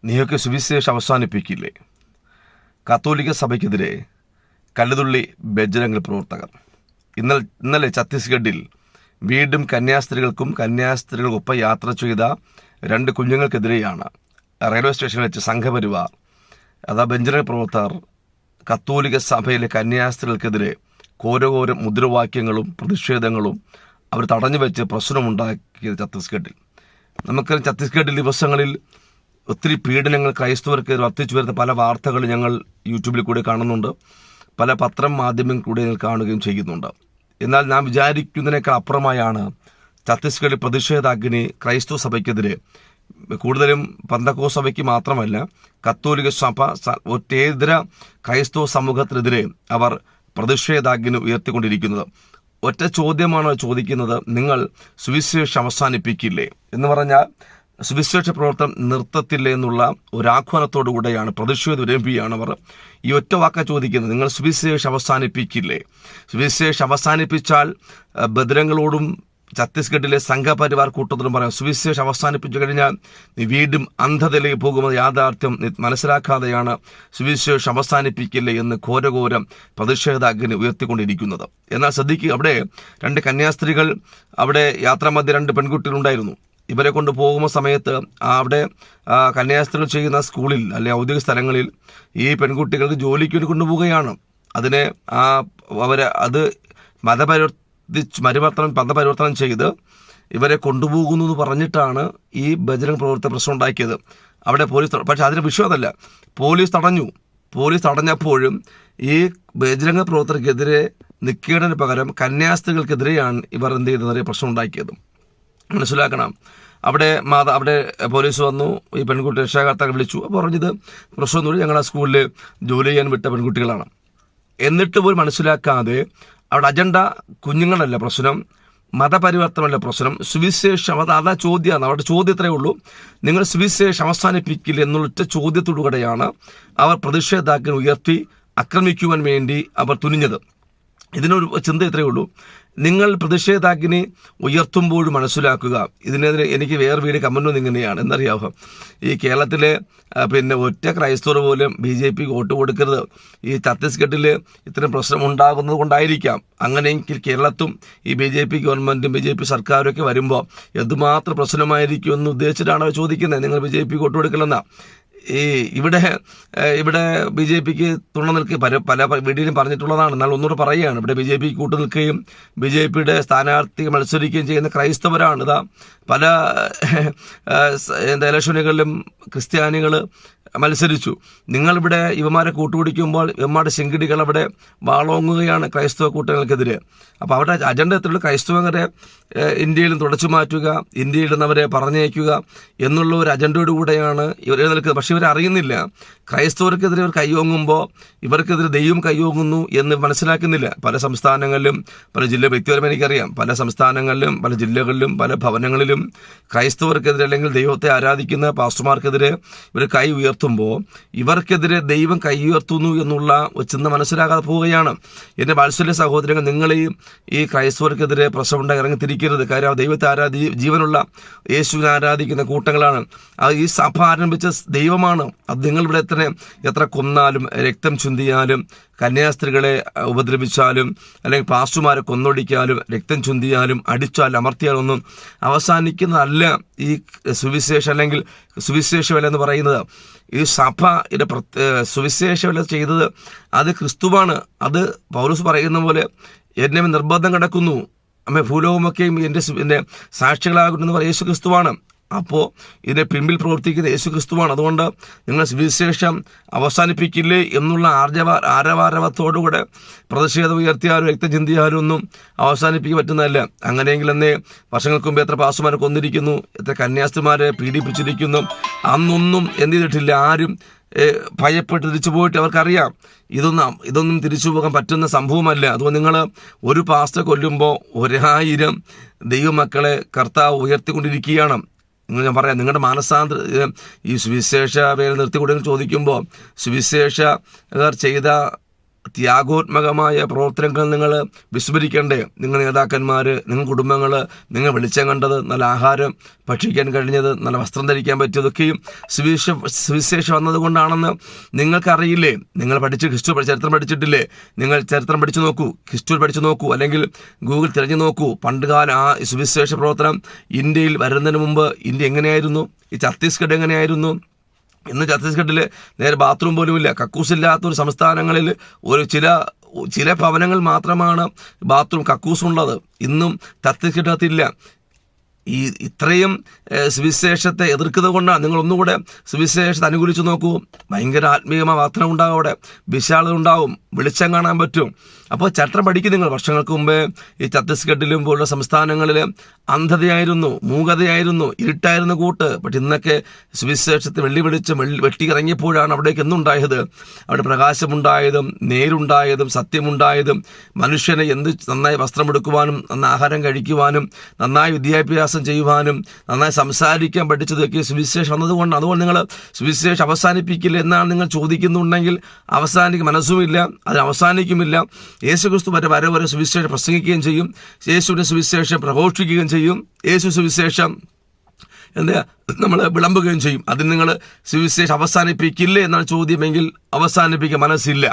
നീയൊക്കെ സുവിശേഷം അവസാനിപ്പിക്കില്ലേ? കത്തോലിക്ക സഭയ്ക്കെതിരെ കല്ലുതുള്ളി ബജരംഗ് പ്രവർത്തകർ. ഇന്നലെ ഛത്തീസ്ഗഡിൽ വീണ്ടും കന്യാസ്ത്രീകൾക്കൊപ്പം യാത്ര ചെയ്ത 2 കുഞ്ഞുങ്ങൾക്കെതിരെയാണ് റെയിൽവേ സ്റ്റേഷനിൽ വെച്ച് സംഘപരിവാർ ബജരംഗ് പ്രവർത്തകർ കത്തോലിക്ക സഭയിലെ കന്യാസ്ത്രീകൾക്കെതിരെ ഘോരഘോരം മുദ്രാവാക്യങ്ങളും പ്രതിഷേധങ്ങളും അവർ തടഞ്ഞു വെച്ച് പ്രശ്നമുണ്ടാക്കിയത് ഛത്തീസ്ഗഡിൽ. നമുക്ക് ഛത്തീസ്ഗഡിൽ ദിവസങ്ങളിൽ ഒത്തിരി പീഡനങ്ങൾ ക്രൈസ്തവർക്ക് വർദ്ധിച്ചു വരുന്ന പല വാർത്തകൾ ഞങ്ങൾ യൂട്യൂബിൽ കൂടെ കാണുന്നുണ്ട്, പല മാധ്യമങ്ങൾ കൂടെ ഞങ്ങൾ കാണുകയും ചെയ്യുന്നുണ്ട്. എന്നാൽ നാം വിചാരിക്കുന്നതിനേക്കാൾ അപ്പുറമായാണ് ഛത്തീസ്ഗഡിൽ പ്രതിഷേധാഗ്നി ക്രൈസ്തവ സഭയ്ക്കെതിരെ, കൂടുതലും പെന്തക്കോസ്ത് സഭയ്ക്ക് മാത്രമല്ല കത്തോലിക്ക സഭ ഒറ്റേതര ക്രൈസ്തവ സമൂഹത്തിനെതിരെ അവർ പ്രതിഷേധാഗ്നി ഉയർത്തിക്കൊണ്ടിരിക്കുന്നത്. ഒറ്റ ചോദ്യമാണ് ചോദിക്കുന്നത്, നിങ്ങൾ സുവിശേഷം അവസാനിപ്പിക്കില്ലേ എന്ന് പറഞ്ഞാൽ സുവിശേഷ പ്രവർത്തനം നിർത്തത്തില്ല എന്നുള്ള ഒരാഹ്വാനത്തോടു കൂടെയാണ്, പ്രതിഷേധം അവർ ഈ ഒറ്റ വാക്ക ചോദിക്കുന്നത്. നിങ്ങൾ സുവിശേഷം അവസാനിപ്പിക്കില്ലേ? സുവിശേഷം അവസാനിപ്പിച്ചാൽ ബദരങ്ങളോടും ഛത്തീസ്ഗഡിലെ സംഘപരിവാർ കൂട്ടത്തോടും പറയാം, സുവിശേഷം അവസാനിപ്പിച്ചു കഴിഞ്ഞാൽ നീ വീണ്ടും അന്ധതയിലേക്ക് പോകുമെന്ന യാഥാർത്ഥ്യം മനസ്സിലാക്കാതെയാണ് സുവിശേഷം അവസാനിപ്പിക്കില്ലേ എന്ന് ഘോരഘോരം പ്രതിഷേധാഗ്നി ഉയർത്തിക്കൊണ്ടിരിക്കുന്നത്. എന്നാൽ ശ്രദ്ധിക്കുക, അവിടെ 2 കന്യാസ്ത്രീകൾ അവിടെ യാത്രാമധ്യേ 2 പെൺകുട്ടികളുണ്ടായിരുന്നു. ഇവരെ കൊണ്ട് പോകുന്ന സമയത്ത് അവിടെ കന്യാസ്ത്രീകൾ ചെയ്യുന്ന സ്കൂളിൽ അല്ലെങ്കിൽ ഔദ്യോഗിക സ്ഥലങ്ങളിൽ ഈ പെൺകുട്ടികൾക്ക് ജോലിക്ക് വേണ്ടി കൊണ്ടുപോവുകയാണ്. അതിനെ അത് മതപരിവർത്തനം ചെയ്ത് ഇവരെ കൊണ്ടുപോകുന്നു എന്ന് പറഞ്ഞിട്ടാണ് ഈ ബജരംഗ് പ്രവർത്തന പ്രശ്നം ഉണ്ടാക്കിയത്. അവിടെ പോലീസ്, പക്ഷേ അതിന് വിഷയം അതല്ല, പോലീസ് തടഞ്ഞപ്പോഴും ഈ ബജരംഗ് പ്രവർത്തകർക്കെതിരെ നിൽക്കേണ്ടതിന് പകരം കന്യാസ്ത്രീകൾക്കെതിരെയാണ് ഇവർ എന്ത് ചെയ്യുന്നത് പ്രശ്നം ഉണ്ടാക്കിയത്. മനസ്സിലാക്കണം. അവിടെ പോലീസ് വന്നു, ഈ പെൺകുട്ടി രക്ഷാകർത്താക്കൾ വിളിച്ചു. അപ്പോൾ പറഞ്ഞത് പ്രശ്നമൊന്നുമില്ല, ഞങ്ങൾ ആ സ്കൂളിൽ ജോലി ചെയ്യാൻ വിട്ട പെൺകുട്ടികളാണ്. എന്നിട്ട് പോലും മനസ്സിലാക്കാതെ അവിടെ അജണ്ട കുഞ്ഞുങ്ങളല്ല പ്രശ്നം, മതപരിവർത്തനമല്ല പ്രശ്നം, സുവിശേഷം. അതാ ചോദ്യമാണ്, അവരുടെ ചോദ്യം ഇത്രയേ ഉള്ളൂ, നിങ്ങൾ സുവിശേഷം അവസാനിപ്പിക്കില്ല എന്നുള്ള ഒറ്റ ചോദ്യത്തോടുകൂടെയാണ് അവർ പ്രതിഷേധാഗ്നി ഉയർത്തി ആക്രമിക്കുവാൻ വേണ്ടി അവർ തുനിഞ്ഞത്. ഇതിനൊരു ചിന്ത ഇത്രയേ ഉള്ളൂ, നിങ്ങൾ പ്രതിഷേധാഗ്നി ഉയർത്തുമ്പോഴും മനസ്സിലാക്കുക. ഇതിനെതിരെ എനിക്ക് വേറെ വീട് കമന്റ് ഇങ്ങനെയാണ്, എന്നറിയാവുക, ഈ കേരളത്തിലെ ഒറ്റ ക്രൈസ്തവർ പോലും BJP വോട്ട് കൊടുക്കരുത്. ഈ ഛത്തീസ്ഗഡിൽ ഇത്തരം പ്രശ്നം ഉണ്ടാകുന്നത് കൊണ്ടായിരിക്കാം. അങ്ങനെയെങ്കിൽ കേരളത്തും ഈ BJP ഗവൺമെൻറ്റും BJP സർക്കാരും ഒക്കെ വരുമ്പോൾ എന്തുമാത്രം പ്രശ്നമായിരിക്കും എന്ന് ഉദ്ദേശിച്ചിട്ടാണ് അവർ ചോദിക്കുന്നത്, നിങ്ങൾ BJP വോട്ട് കൊടുക്കില്ലെന്നാ. ഇവിടെ BJPക്ക് തുണ നിൽക്കുകയും പല വീഡിയോയിലും പറഞ്ഞിട്ടുള്ളതാണ്. എന്നാൽ ഒന്നുകൂടെ പറയുകയാണ്, ഇവിടെ BJP കൂട്ടു നിൽക്കുകയും BJPയുടെ സ്ഥാനാർത്ഥി മത്സരിക്കുകയും ചെയ്യുന്ന ക്രൈസ്തവരാണ്. ഇതാ പല ഇലക്ഷനുകളിലും ക്രിസ്ത്യാനികൾ മത്സരിച്ചു. നിങ്ങളിവിടെ ഇവന്മാരെ കൂട്ടുപിടിക്കുമ്പോൾ ഇവന്മാരുടെ ശിങ്കിടികൾ അവിടെ വാളോങ്ങുകയാണ് ക്രൈസ്തവ കൂട്ടങ്ങൾക്കെതിരെ. അപ്പോൾ അവരുടെ അജണ്ട എത്രയുള്ളൂ, ക്രൈസ്തവരെ ഇന്ത്യയിലും തുടച്ചു മാറ്റുക, ഇന്ത്യയിൽ നിന്നവരെ പറഞ്ഞയക്കുക എന്നുള്ള ഒരു അജണ്ടയോടുകൂടെയാണ് ഇവർ നിൽക്കുന്നത്. പക്ഷേ ഇവരറിയുന്നില്ല, ക്രൈസ്തവർക്കെതിരെ ഇവർ കൈയോങ്ങുമ്പോൾ ഇവർക്കെതിരെ ദൈവം കൈയോങ്ങുന്നു എന്ന് മനസ്സിലാക്കുന്നില്ല. പല സംസ്ഥാനങ്ങളിലും വ്യക്തിപരമായി എനിക്കറിയാം, പല സംസ്ഥാനങ്ങളിലും പല ജില്ലകളിലും പല ഭവനങ്ങളിലും ക്രൈസ്തവർക്കെതിരെ അല്ലെങ്കിൽ ദൈവത്തെ ആരാധിക്കുന്ന പാസ്റ്റർമാർക്കെതിരെ ഇവർ കൈ ഉയർത്തുമ്പോൾ ഇവർക്കെതിരെ ദൈവം കൈ ഉയർത്തുന്നു എന്നുള്ള ഒരു ചിന്ത മനസ്സിലാകാതെ പോവുകയാണ്. എൻ്റെ വാത്സല്യ സഹോദരങ്ങൾ, നിങ്ങൾ ഈ ക്രൈസ്തവർക്കെതിരെ പ്രശ്നമുണ്ടായി ഇറങ്ങിത്തിരിക്കരുത്. കാര്യം ദൈവത്തെ ജീവനുള്ള യേശുവിനെ ആരാധിക്കുന്ന കൂട്ടങ്ങളാണ്. അത് ഈ സഭ ആരംഭിച്ച ദൈവമാണ്. അത് നിങ്ങളിവിടെ എത്ര കൊന്നാലും രക്തം ചുന്തിയാലും കന്യാസ്ത്രീകളെ ഉപദ്രവിച്ചാലും അല്ലെങ്കിൽ പാസ്റ്റർമാരെ കൊന്നൊടിക്കാലും രക്തം ചുന്തിയാലും അടിച്ചാലും അമർത്തിയാലൊന്നും അവസാനിക്കുന്നതല്ല ഈ സുവിശേഷം അല്ലെങ്കിൽ സുവിശേഷമല്ല എന്ന് പറയുന്നത്. ഈ സഭ സുവിശേഷമല്ല ചെയ്തത് അത് ക്രിസ്തുവാണ്. അത് പൗലോസ് പറയുന്ന പോലെ എന്നെ നിർബന്ധം കിടക്കുന്നു, ഭൂലോകമൊക്കെയും എൻ്റെ സാക്ഷികളാകുന്നു യേശു ക്രിസ്തുവാണ്. അപ്പോൾ ഇതിനെ പിൻപിൽ പ്രവർത്തിക്കുന്ന യേശു ക്രിസ്തുവാണ്. അതുകൊണ്ട് നിങ്ങൾ സുവിശേഷം അവസാനിപ്പിക്കില്ലേ എന്നുള്ള ആരവാരവത്തോടുകൂടെ പ്രതിഷേധം ഉയർത്തിയാലും രക്തം ചിന്തിയാലും ഒന്നും അവസാനിപ്പിക്കാൻ പറ്റുന്നതല്ല. അങ്ങനെയെങ്കിൽ എന്നേ വർഷങ്ങൾക്ക് മുമ്പ് എത്ര പാസ്റ്റർമാരെ കൊന്നിരിക്കുന്നു, എത്ര കന്യാസ്ത്രീമാരെ പീഡിപ്പിച്ചിരിക്കുന്നു. അന്നൊന്നും എന്ത് ചെയ്തിട്ടില്ല, ആരും ഭയപ്പെട്ട് തിരിച്ചു പോയിട്ട് അവർക്കറിയാം ഇതൊന്നും തിരിച്ചു പോകാൻ പറ്റുന്ന സംഭവമല്ല. അതുകൊണ്ട് നിങ്ങൾ ഒരു പാസ്റ്റർ കൊല്ലുമ്പോൾ 1000 ദൈവമക്കളെ കർത്താവ് ഉയർത്തിക്കൊണ്ടിരിക്കുകയാണ്. ഞാൻ പറയാം, നിങ്ങളുടെ മാനസാന്തര ഈ സുവിശേഷ വേല നിർത്തിക്കൊണ്ടെങ്കിൽ ചോദിക്കുമ്പോൾ സുവിശേഷകർ ചെയ്ത ത്യാഗോത്മകമായ പ്രവർത്തനങ്ങൾ നിങ്ങൾ വിസ്മരിക്കണ്ടേ? നിങ്ങൾ നേതാക്കന്മാർ, നിങ്ങൾ കുടുംബങ്ങൾ, നിങ്ങൾ വെളിച്ചം കണ്ടത്, നല്ല ആഹാരം ഭക്ഷിക്കാൻ കഴിഞ്ഞത്, നല്ല വസ്ത്രം ധരിക്കാൻ പറ്റിയതൊക്കെയും സുവിശേഷം വന്നതുകൊണ്ടാണെന്ന് നിങ്ങൾക്കറിയില്ലേ? നിങ്ങൾ ക്രിസ്തു ചരിത്രം പഠിച്ചിട്ടില്ലേ? നിങ്ങൾ ചരിത്രം പഠിച്ചു നോക്കൂ, ഹിസ്റ്ററി പഠിച്ചു നോക്കൂ, അല്ലെങ്കിൽ ഗൂഗിൾ തിരഞ്ഞു നോക്കൂ. പണ്ടുകാലം ആ സുവിശേഷ പ്രവർത്തനം ഇന്ത്യയിൽ വരുന്നതിന് മുമ്പ് ഇന്ത്യ എങ്ങനെയായിരുന്നു? ഈ ഛത്തീസ്ഗഡ് എങ്ങനെയായിരുന്നു? ഇന്ന് ഛത്തീസ്ഗഡിൽ നേരെ ബാത്റൂം പോലുമില്ല. കക്കൂസില്ലാത്തൊരു സംസ്ഥാനങ്ങളിൽ ചില ഭവനങ്ങൾ മാത്രമാണ് ബാത്റൂം കക്കൂസുള്ളത്. ഇന്നും ഛത്തീസ്ഗഡിനകത്തില്ല. ഇത്രയും സുവിശേഷത്തെ എതിർക്കുന്നത് കൊണ്ടാണ്. നിങ്ങളൊന്നുകൂടെ സുവിശേഷത്തെ അനുകൂലിച്ച് നോക്കൂ. ഭയങ്കര ആത്മീയമായ വാർത്ത ഉണ്ടാകും, അവിടെ വിശാലത ഉണ്ടാവും, വെളിച്ചം കാണാൻ പറ്റും. അപ്പോൾ ചരിത്രം പഠിക്കും നിങ്ങൾ. വർഷങ്ങൾക്ക് മുമ്പേ ഈ ഛത്തീസ്ഗഡിലും പോലുള്ള സംസ്ഥാനങ്ങളിൽ അന്ധതയായിരുന്നു, മൂകതയായിരുന്നു, ഇരുട്ടായിരുന്നു കൂട്ട്. പക്ഷെ ഇന്നൊക്കെ സുവിശേഷത്തെ വെളിച്ചം വെട്ടി ഇറങ്ങിയപ്പോഴാണ് അവിടേക്ക് എന്തുണ്ടായത്? അവിടെ പ്രകാശമുണ്ടായതും നേരുണ്ടായതും സത്യമുണ്ടായതും മനുഷ്യനെ നന്നായി വസ്ത്രമെടുക്കുവാനും, നന്നായി ആഹാരം കഴിക്കുവാനും, നന്നായി വിദ്യാഭ്യാസം ചെയ്യുവാനും, നന്നായി സംസാരിക്കാൻ പഠിച്ചതൊക്കെ സുവിശേഷം വന്നതുകൊണ്ട്. അതുകൊണ്ട് നിങ്ങൾ സുവിശേഷം അവസാനിപ്പിക്കില്ല എന്നാണ് നിങ്ങൾ ചോദിക്കുന്നുണ്ടെങ്കിൽ മനസ്സുമില്ല, അതിന് അവസാനിക്കുമില്ല. യേശുക്രിസ്തു വരെ സുവിശേഷം പ്രസംഗിക്കുകയും ചെയ്യും, യേശുവിൻ്റെ സുവിശേഷം പ്രഘോഷിക്കുകയും ചെയ്യും, യേശു സുവിശേഷം നമ്മൾ വിളമ്പുകയും ചെയ്യും. അതിന് നിങ്ങൾ സുവിശേഷം അവസാനിപ്പിക്കില്ലേ എന്നാണ് ചോദ്യമെങ്കിൽ അവസാനിപ്പിക്കാൻ മനസ്സില്ല.